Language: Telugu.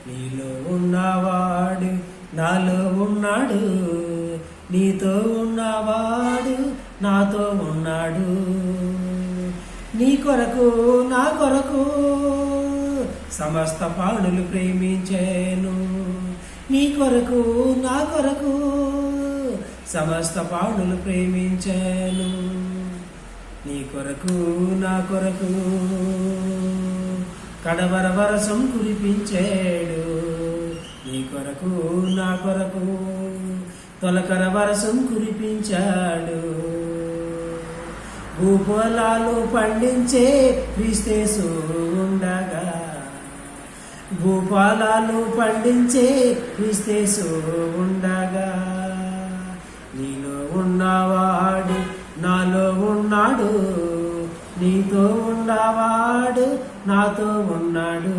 నీలో ఉన్నవాడు నాలో ఉన్నాడు, నీతో ఉన్నవాడు నాతో ఉన్నాడు. నీ కొరకు నా కొరకు సమస్త ప్రాణులు ప్రేమించేను, నీ కొరకు నా కొరకు సమస్త ప్రాణులు ప్రేమించాను. నీ కొరకు నా కొరకు కడవర వరసం కురిపించాడు, నీ కొరకు నా కొరకు తొలకర వరసం కురిపించాడు. భూపొలాలు పండించే క్రీస్తేసు ఉండగా, భూపాలాలు పండించే క్రీస్తేసు ఉండగా, నీలో ఉన్నవాడు నాలో ఉన్నాడు, నీతో ఉన్నవాడు నాతో ఉన్నాడు.